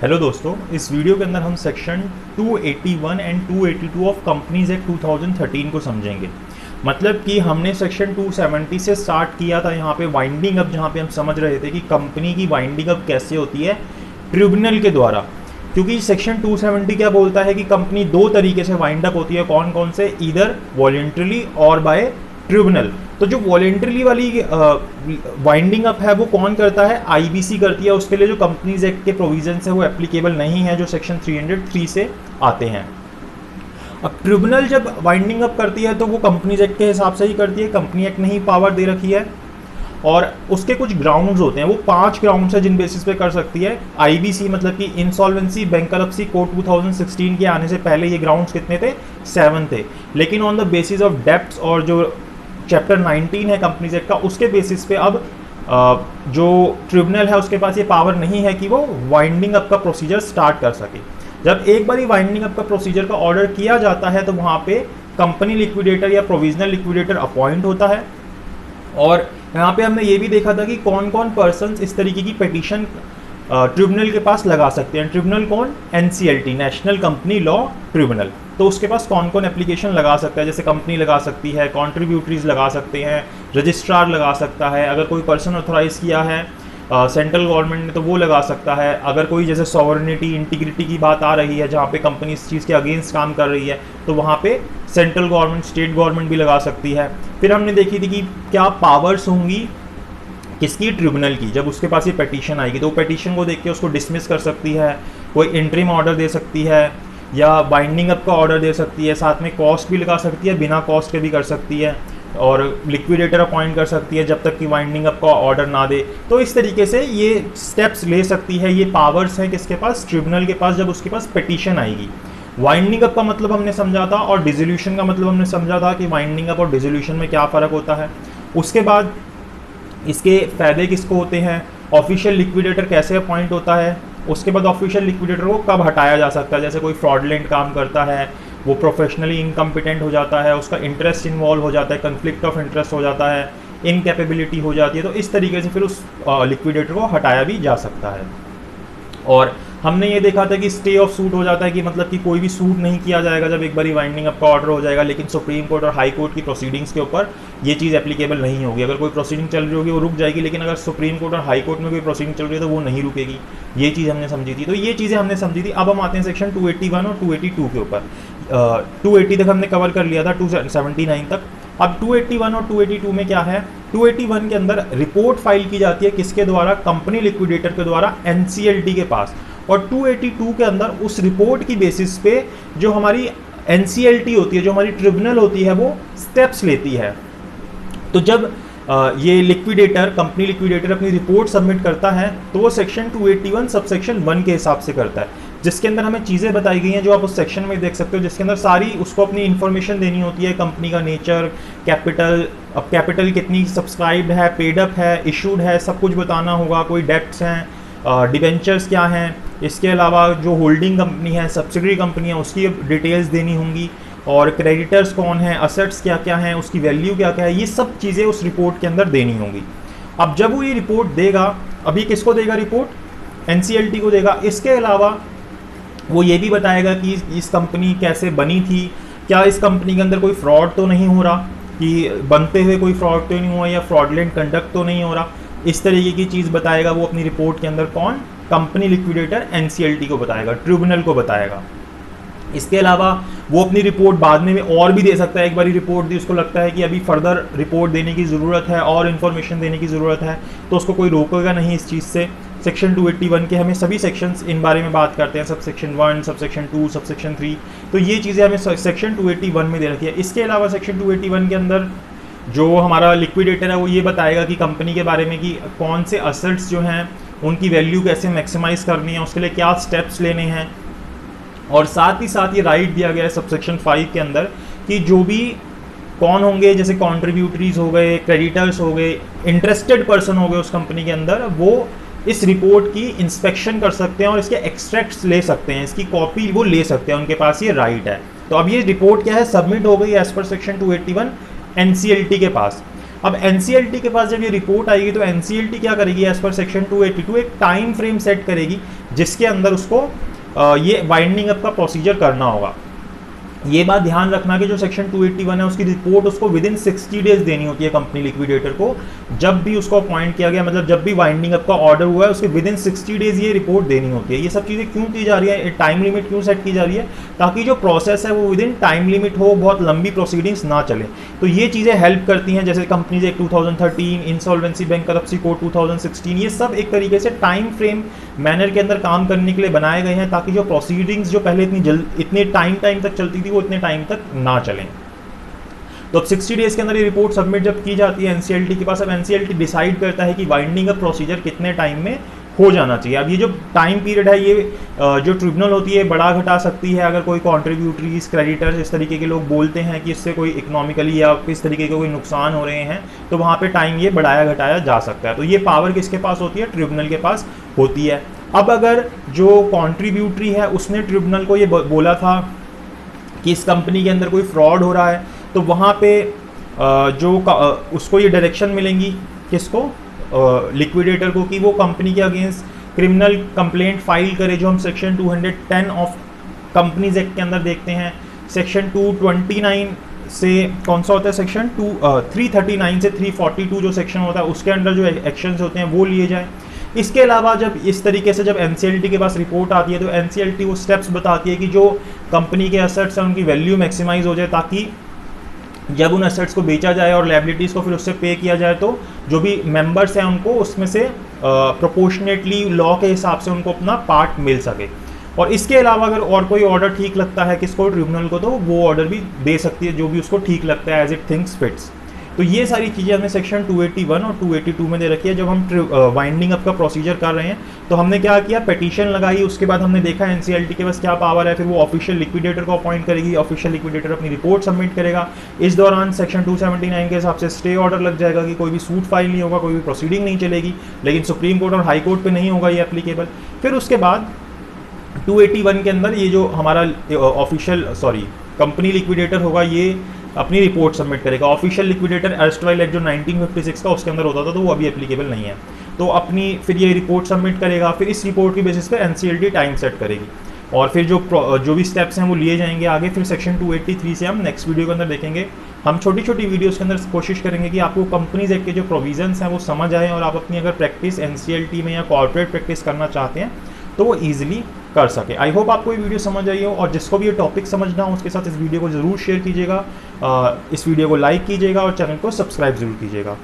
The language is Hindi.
हेलो दोस्तों, इस वीडियो के अंदर हम section 281 and 282 of companies act 2013 को समझेंगे। मतलब कि हमने सेक्शन 270 से स्टार्ट किया था यहाँ पे वाइंडिंग अप, जहाँ पे हम समझ रहे थे कि कंपनी की वाइंडिंग अप कैसे होती है ट्रिब्यूनल के द्वारा। क्योंकि सेक्शन 270 क्या बोलता है कि कंपनी दो तरीके से वाइंड अप होती है, कौन कौन से, ईदर वॉलेंटरली और बाय ट्रिब्यूनल। तो जो वॉलेंटरली वाली वाइंडिंग अप है वो कौन करता है? आईबीसी करती है। उसके लिए जो कंपनीज एक्ट के प्रोविजंस है वो एप्लीकेबल नहीं है, जो सेक्शन 303 से आते हैं। अब ट्रिब्यूनल जब वाइंडिंग अप करती है तो वो कंपनीज एक्ट के हिसाब से ही करती है, कंपनी एक्ट ने ही पावर दे रखी है। और उसके कुछ ग्राउंड्स होते हैं, वो 5 ग्राउंड्स है जिन बेसिस पे कर सकती है आईबीसी। मतलब कि इंसॉल्वेंसी, बैंकरप्सी कोड 2016 के आने से पहले ये ग्राउंड्स कितने थे? 7 थे। लेकिन on the basis of debts और जो चैप्टर 19 है कंपनीज एक्ट का, उसके बेसिस पे अब जो ट्रिब्यूनल है उसके पास ये पावर नहीं है कि वो वाइंडिंग अप का प्रोसीजर स्टार्ट कर सके। जब एक बार वाइंडिंग अप का प्रोसीजर का ऑर्डर किया जाता है तो वहाँ पे कंपनी लिक्विडेटर या प्रोविजनल लिक्विडेटर अपॉइंट होता है। और यहाँ पे हमने ये भी देखा था कि कौन कौन पर्सन्स इस तरीके की पिटीशन ट्रिब्यूनल के पास लगा सकते हैं। ट्रिब्यूनल कौन? NCLT, national company law tribunal. तो उसके पास कौन कौन एप्लीकेशन लगा सकता है? जैसे कंपनी लगा सकती है, कॉन्ट्रीब्यूटरीज लगा सकते हैं, रजिस्ट्रार लगा सकता है, अगर कोई पर्सन ऑथोराइज किया है सेंट्रल गवर्नमेंट ने तो वो लगा सकता है। अगर कोई जैसे सॉवरेनिटी, इंटीग्रिटी की बात आ रही है जहाँ पे कंपनी इस चीज़ के अगेंस्ट काम कर रही है तो वहाँ पे सेंट्रल गवर्नमेंट, स्टेट गवर्नमेंट भी लगा सकती है। फिर हमने देखी थी कि क्या पावर्स होंगी किसकी? ट्रिब्यूनल की। जब उसके पास ये पिटीशन आएगी तो वो पिटीशन को देख के उसको डिसमिस कर सकती है, कोई इंटरिम ऑर्डर दे सकती है या बाइंडिंग अप का ऑर्डर दे सकती है, साथ में कॉस्ट भी लगा सकती है, बिना कॉस्ट के भी कर सकती है, और लिक्विडेटर अपॉइंट कर सकती है जब तक कि वाइंडिंग अप का ऑर्डर ना दे। तो इस तरीके से ये स्टेप्स ले सकती है। ये पावर्स हैं किसके पास? ट्रिब्यूनल के पास, जब उसके पास पिटीशन आएगी। वाइंडिंग अप का मतलब हमने समझा था और डिसोल्यूशन का मतलब हमने समझा था कि वाइंडिंग अप और डिसोल्यूशन में क्या फ़र्क होता है। उसके बाद इसके फ़ायदे किसको होते हैं, ऑफिशियल लिक्विडेटर कैसे अपॉइंट होता है, उसके बाद ऑफिशियल लिक्विडेटर को कब हटाया जा सकता है। जैसे कोई फ्रॉडलेंट काम करता है, वो प्रोफेशनली इनकम्पिटेंट हो जाता है, उसका इंटरेस्ट इन्वॉल्व हो जाता है, कन्फ्लिक्ट ऑफ इंटरेस्ट हो जाता है, इनकैपेबिलिटी हो जाती है, तो इस तरीके से फिर उस लिक्विडेटर को हटाया भी जा सकता है। और हमने ये देखा था कि स्टे ऑफ सूट हो जाता है, कि मतलब कि कोई भी सूट नहीं किया जाएगा जब एक बार वाइंडिंग अप का ऑर्डर हो जाएगा। लेकिन सुप्रीम कोर्ट और हाई कोर्ट की प्रोसीडिंग्स के ऊपर ये चीज़ एप्लीकेबल नहीं होगी। अगर कोई प्रोसीडिंग चल रही होगी वो रुक जाएगी, लेकिन अगर सुप्रीम कोर्ट और हाई कोर्ट में कोई प्रोसीडिंग चल रही है तो वो नहीं रुकेगी। ये चीज़ हमने समझी थी। तो ये चीज़ें हमने समझी थी। अब हम आते हैं सेक्शन 281 और 282 के ऊपर। 280 तक हमने कवर कर लिया था, 279 तक। अब 281 और 282 में क्या है? 281 के अंदर रिपोर्ट फाइल की जाती है किसके द्वारा? कंपनी लिक्विडेटर के द्वारा एनसीएलटी के पास। और 282 के अंदर उस रिपोर्ट की बेसिस पे जो हमारी एनसीएलटी होती है, जो हमारी ट्रिब्यूनल होती है, वो स्टेप्स लेती है। तो जब ये लिक्विडेटर, कंपनी लिक्विडेटर अपनी रिपोर्ट सबमिट करता है तो वो सेक्शन 281 सबसेक्शन 1 के हिसाब से करता है, जिसके अंदर हमें चीज़ें बताई गई हैं जो आप उस सेक्शन में देख सकते हो, जिसके अंदर सारी उसको अपनी इन्फॉर्मेशन देनी होती है। कंपनी का नेचर, कैपिटल, अब कैपिटल कितनी सब्सक्राइब्ड है, पेड अप है, इशूड है, सब कुछ बताना होगा। कोई डेब्ट्स हैं, डिबेंचर्स क्या हैं, इसके अलावा जो होल्डिंग कंपनी है, सब्सिडरी कंपनी है, उसकी डिटेल्स देनी होंगी, और क्रेडिटर्स कौन हैं, असेट्स क्या क्या हैं, उसकी वैल्यू क्या क्या है, ये सब चीज़ें उस रिपोर्ट के अंदर देनी होंगी। अब जब वो ये रिपोर्ट देगा, अभी किसको देगा रिपोर्ट? एनसीएलटी को देगा। इसके अलावा वो ये भी बताएगा कि इस कंपनी कैसे बनी थी, क्या इस कंपनी के अंदर कोई फ्रॉड तो नहीं हो रहा, कि बनते हुए कोई फ्रॉड तो नहीं हुआ, या फ्रॉडलेंट कंडक्ट तो नहीं हो रहा। इस तरीके की चीज़ बताएगा वो अपनी रिपोर्ट के अंदर। कौन? कंपनी लिक्विडेटर एनसीएलटी को बताएगा, ट्रिब्यूनल को बताएगा। इसके अलावा वो अपनी रिपोर्ट बाद में और भी दे सकता है। एक बार रिपोर्ट दी, उसको लगता है कि अभी फर्दर रिपोर्ट देने की ज़रूरत है और इन्फॉर्मेशन देने की ज़रूरत है, तो उसको कोई रोकेगा नहीं इस चीज़ से। सेक्शन 281 के हमें सभी सेक्शंस इन बारे में बात करते हैं, sub section 1, sub section 2, sub section 3। तो ये चीज़ें हमें सेक्शन 281 में दे रखी है। इसके अलावा सेक्शन 281 के अंदर जो हमारा लिक्विडेटर है वो ये बताएगा कि कंपनी के बारे में कि कौन से असेट्स जो हैं उनकी वैल्यू कैसे मैक्सिमाइज़ करनी है, उसके लिए क्या स्टेप्स लेने हैं। और साथ ही साथ ये राइट दिया गया है सबसेक्शन 5 के अंदर कि जो भी कौन होंगे, जैसे कॉन्ट्रीब्यूटरीज हो गए, क्रेडिटर्स हो गए, इंटरेस्टेड पर्सन हो गए उस कंपनी के अंदर, वो इस रिपोर्ट की इंस्पेक्शन कर सकते हैं और इसके एक्सट्रैक्ट्स ले सकते हैं, इसकी कॉपी वो ले सकते हैं, उनके पास ये राइट है। तो अब ये रिपोर्ट क्या है? सबमिट हो गई एज पर सेक्शन 281 एनसीएलटी के पास। अब एनसीएलटी के पास जब ये रिपोर्ट आएगी तो एनसीएलटी क्या करेगी, एज पर सेक्शन 282 एक टाइम फ्रेम सेट करेगी जिसके अंदर उसको ये वाइंडिंग अप का प्रोसीजर करना होगा। ये बात ध्यान रखना कि जो सेक्शन 281 है उसकी रिपोर्ट उसको विद इन 60 डेज देनी होती है कंपनी लिक्विडेटर को। जब भी उसको अपॉइंट किया गया, मतलब जब भी वाइंडिंग अप का ऑर्डर हुआ है उसके विद इन 60 डेज ये रिपोर्ट देनी होती है। ये सब चीज़ें क्यों की जा रही है, टाइम लिमिट क्यों सेट की जा रही है, ताकि जो प्रोसेस है वो विद इन टाइम लिमिट हो, बहुत लंबी प्रोसीडिंग्स ना चले। तो ये चीज़ें हेल्प करती हैं, जैसे companies act 2013, insolvency bankruptcy code 2016, ये सब एक तरीके से टाइम फ्रेम मैनर के अंदर काम करने के लिए बनाए गए हैं, ताकि जो प्रोसीडिंग्स जो पहले इतने टाइम तक चलती थी वो इतने टाइम तक ना चलें। तो अब 60 डेज के अंदर ये रिपोर्ट सबमिट जब की जाती है एनसीएलटी के पास, अब एनसीएलटी डिसाइड करता है कि वाइंडिंग अप प्रोसीजर कितने टाइम में हो जाना चाहिए। अब ये जो टाइम पीरियड है ये जो ट्रिब्यूनल होती है बड़ा घटा सकती है अगर कोई कॉन्ट्रीब्यूटरीज, क्रेडिटर्स, इस तरीके के लोग बोलते हैं कि इससे कोई इकोनॉमिकली या किस तरीके के कोई नुकसान हो रहे हैं, तो वहाँ पे टाइम ये बढ़ाया घटाया जा सकता है। तो ये पावर किसके पास होती है, ट्रिब्यूनल के पास होती है। अब अगर जो कॉन्ट्रीब्यूटरी है उसने ट्रिब्यूनल को ये बोला था कि इस कंपनी के अंदर कोई फ्रॉड हो रहा है, तो वहाँ पे उसको ये डायरेक्शन मिलेंगी, किसको, लिक्विडेटर को, कि वो कंपनी के अगेंस्ट क्रिमिनल कंप्लेंट फाइल करे, जो हम सेक्शन 210 ऑफ कंपनीज एक्ट के अंदर देखते हैं। सेक्शन 229 से कौन सा होता है, सेक्शन 339 से 342 जो सेक्शन होता है उसके अंदर जो एक्शंस होते हैं वो लिए जाए। इसके अलावा जब इस तरीके से जब एनसीएलटी के पास रिपोर्ट आती है तो एनसीएलटी वो स्टेप्स बताती है कि जो कंपनी के एसेट्स हैं उनकी वैल्यू मैक्सिमाइज हो जाए, ताकि जब उन एसेट्स को बेचा जाए और लायबिलिटीज़ को फिर उससे पे किया जाए तो जो भी मेंबर्स हैं उनको उसमें से प्रोपोर्शनेटली लॉ के हिसाब से उनको अपना पार्ट मिल सके। और इसके अलावा अगर और कोई ऑर्डर ठीक लगता है किसको, ट्रिब्यूनल को, तो वो ऑर्डर भी दे सकती है जो भी उसको ठीक लगता है एज इट थिंग्स फिट्स। तो ये सारी चीज़ें हमने सेक्शन 281 और 282 में दे रखी है। जब हम वाइंडिंग अप का प्रोसीजर कर रहे हैं तो हमने क्या किया, पिटीशन लगाई, उसके बाद हमने देखा एनसीएलटी के पास क्या पावर है, फिर वो ऑफिशियल लिक्विडेटर को अपॉइंट करेगी, ऑफिशियल लिक्विडेटर अपनी रिपोर्ट सबमिट करेगा। इस दौरान सेक्शन 279 के हिसाब से स्टे ऑर्डर लग जाएगा कि कोई भी सूट फाइल नहीं होगा, कोई भी प्रोसीडिंग नहीं चलेगी, लेकिन सुप्रीम कोर्ट और हाई कोर्ट पर नहीं होगा ये एप्लीकेबल। फिर उसके बाद 281 के अंदर ये जो हमारा ऑफिशियल कंपनी लिक्विडेटर होगा ये अपनी रिपोर्ट सबमिट करेगा। ऑफिशियल लिक्विडेटर एर्स्टवाइल एक्ट जो 1956 का उसके अंदर होता था तो वो अभी एप्लीकेबल नहीं है, तो अपनी फिर ये रिपोर्ट सबमिट करेगा। फिर इस रिपोर्ट की बेसिस पे एनसीएलटी टाइम सेट करेगी और फिर जो भी स्टेप्स हैं वो लिए जाएंगे आगे। फिर सेक्शन 283 से हम नेक्स्ट वीडियो के अंदर देखेंगे। हम छोटी छोटी वीडियोस के अंदर कोशिश करेंगे कि आपको कंपनीज एक्ट के जो प्रोविजंस हैं वो समझ आए और आप अपनी अगर प्रैक्टिस एनसीएलटी में या कॉर्पोरेट प्रैक्टिस करना चाहते हैं तो वो ईजिली कर सके। आई होप आपको ये वीडियो समझ आई हो, और जिसको भी ये टॉपिक समझना हो उसके साथ इस वीडियो को ज़रूर शेयर कीजिएगा, इस वीडियो को लाइक कीजिएगा और चैनल को सब्सक्राइब ज़रूर कीजिएगा।